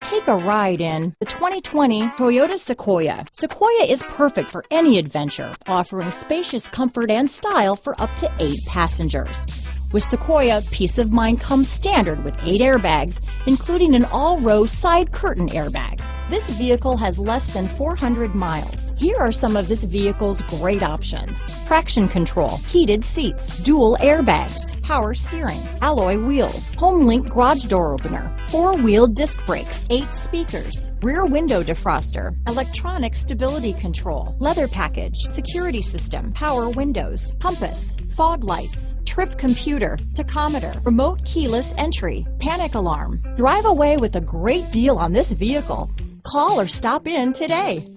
Take a ride in the 2020 Toyota Sequoia. Sequoia is perfect for any adventure, offering spacious comfort and style for up to 8 passengers. With Sequoia, peace of mind comes standard with 8 airbags, including an all-row side curtain airbag. This vehicle has less than 400 miles. Here are some of this vehicle's great options: traction control, heated seats, dual airbags, power steering, alloy wheels, HomeLink garage door opener, 4-wheel disc brakes, 8 speakers, rear window defroster, electronic stability control, leather package, security system, power windows, compass, fog lights, trip computer, tachometer, remote keyless entry, panic alarm. Drive away with a great deal on this vehicle. Call or stop in today.